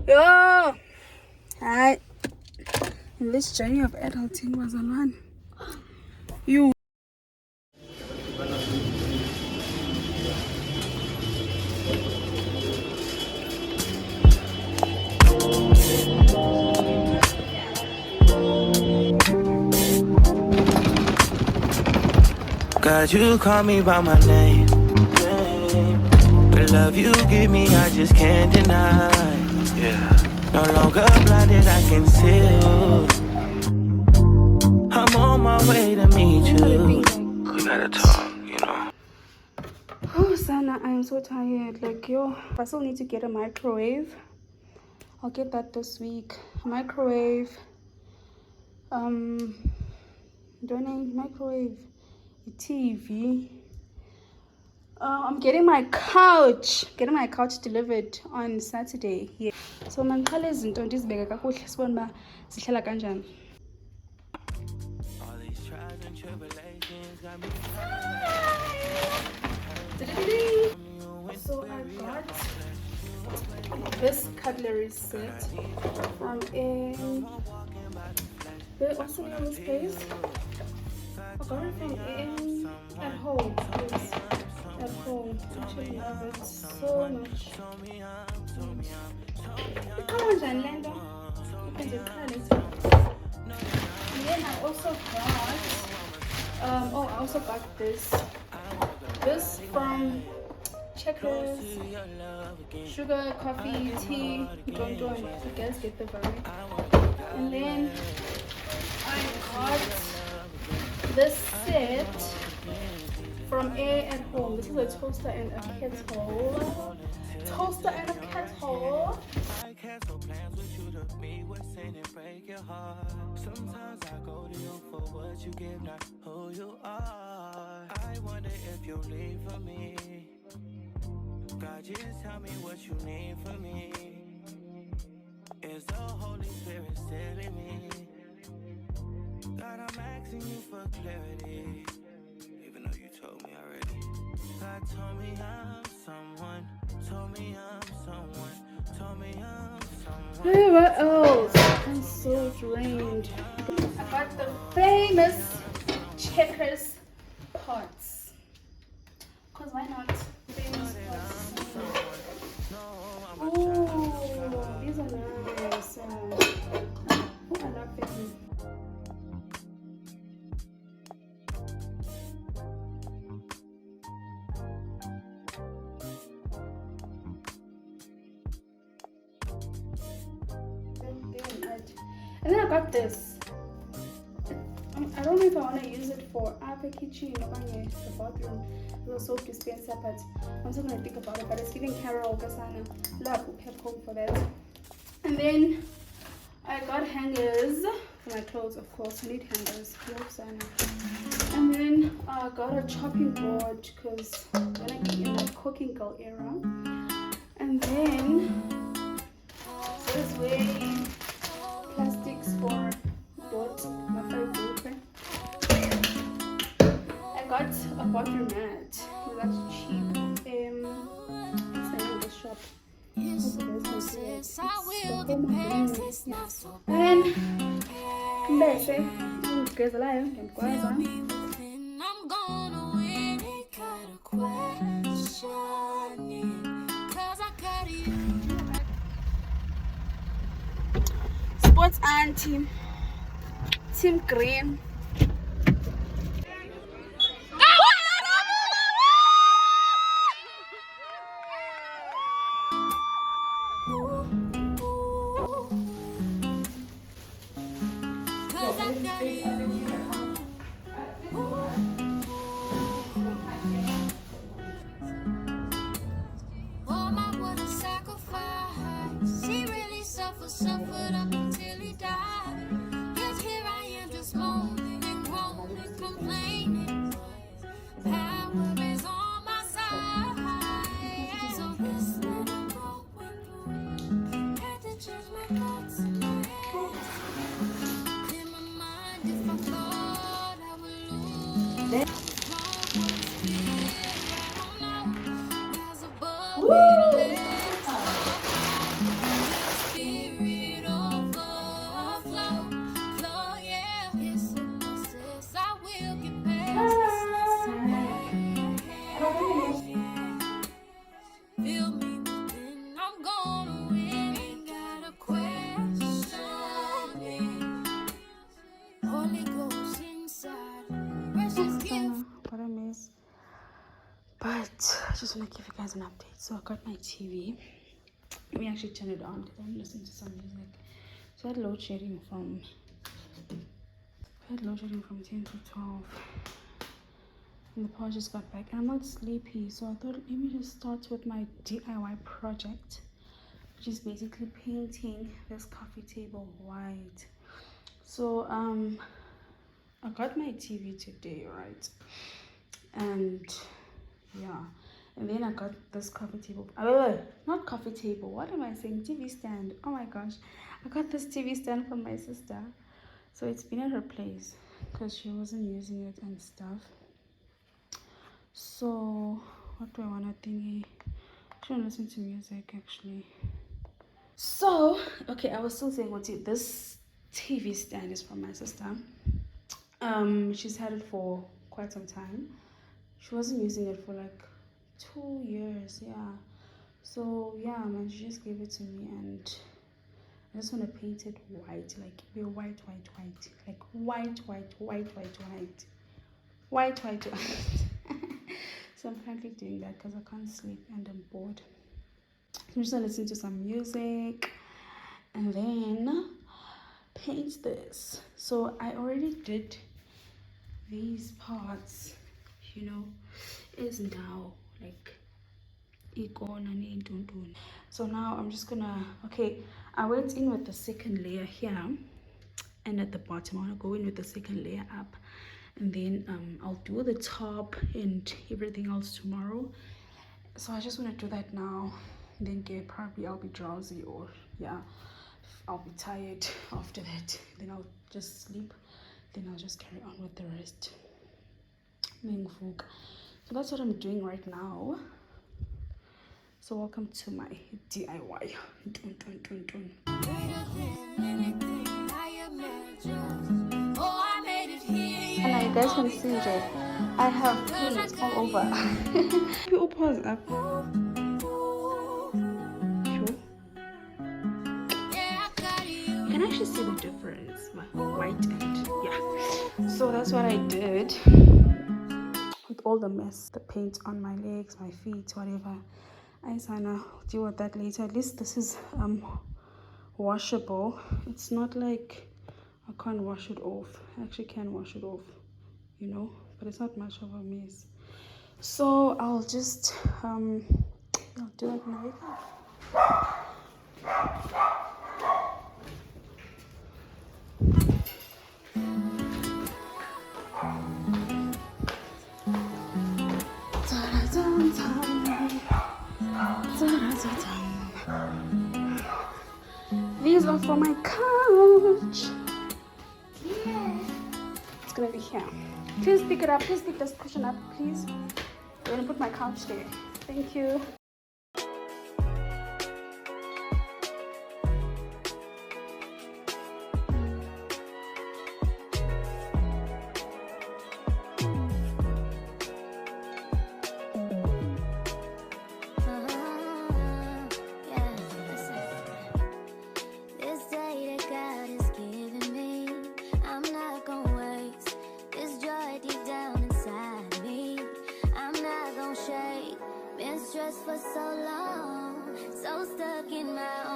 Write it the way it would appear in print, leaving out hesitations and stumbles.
Yo! Hi. In this journey of adulting was alone. You. God, you call me by my name. The love you give me, I just can't deny. Yeah. No longer blinded, I can see you. I'm on my way to meet you. We gotta talk, you know. Oh, Sana, I am so tired. Like, yo, I still need to get a microwave. I'll get that this week. Microwave. Donate microwave. A TV. I'm getting my couch. Getting my couch delivered on Saturday. Yeah. So mangiqala izinto ndizibeke kakuhle sibone uba zihlala kanjani. All these trials and tribulations got me. So I got this cutlery set from a also in this place. I got it from at home. Yes, at home. Actually love it so much. Come on, Janlendo. You can just cut it. And then I also got I also got this from Checkers, sugar, coffee, tea, don't you guys get the vibe. And then I got this set from at home. This is a toaster and a kettle. Toaster and a kettle. I cancel plans with you to meet with sin and break your heart. Sometimes I go to you for what you give, not who you are. I wonder if you'll leave for me. God, just tell me what you need from me. Is the Holy Spirit still in me? God, I'm asking you for clarity, even though you told me already. God told me I'm someone, told me I'm someone, told me I'm someone. Hey, what else? I'm so drained. I got the famous Checkers pots. Cause why not? Famous pots. Oh, these are nice. I love them. And then I got this. I don't know if I want to use it for the kitchen or the bathroom. It was soap dispenser, but I'm still gonna think about it. But it's giving Carol Kasana love pepco for that. And then I got hangers for my clothes, of course. I need hangers. And then I got a chopping board because I'm gonna be in the cooking girl era. And then this way plastics for dot my favorite. I got a bathroom mat. That's cheap. It's the name of the shop. And bese ngigeza layo ngiyakwazi. I'm gonna win it, got a question. 'Cause I got you. Sports and team green. Suffered up until he died. Yet here I am just moaning and groaning, complaining. Power is on my side. So this that I'm going through. Had to change my thoughts in my head. In my mind, if I thought I would lose. I don't know. There's above me to live. just want to give you guys an update. So I got my TV. Let me actually turn it on because I'm listening to some music. So I had load shedding from 10 to 12. And the power just got back. And I'm not sleepy. So I thought let me just start with my DIY project, which is basically painting this coffee table white. So I got my TV today, right? And yeah, and then I got this coffee table. Not coffee table, what am I saying? TV stand. Oh my gosh, I got this TV stand from my sister. So it's been at her place because she wasn't using it and stuff. So what do I want to thingy? I should listen to music actually. So okay, I was still saying what this TV stand is from my sister. She's had it for quite some time. She wasn't using it for like 2 years, yeah. So yeah, man, she just gave it to me, and I just want to paint it white, like be white, like white. So I'm currently doing that because I can't sleep and I'm bored. I'm just gonna listen to some music and then paint this. So I already did these parts, you know, is now like so now I'm just gonna, okay, I went in with the second layer here, and at the bottom I want to go in with the second layer up, and then I'll do the top and everything else tomorrow. So I just want to do that now, and then probably I'll be drowsy, or yeah, I'll be tired after that. Then I'll just sleep, then I'll just carry on with the rest. So that's what I'm doing right now. So welcome to my DIY. And now you guys can see that I have paint all over. People pause up. Sure. You can actually see the difference, white and yeah. So that's what I did with all the mess, the paint on my legs, my feet, whatever. I gonna deal with that later. At least this is washable. It's not like I can't wash it off. I actually can wash it off, you know, but it's not much of a mess. So I'll just I'll do that when I wake up. These are for my couch. Yeah. It's gonna be here. Please pick it up. Please pick this cushion up, please. I'm gonna put my couch there. Thank you. For so long, so stuck in my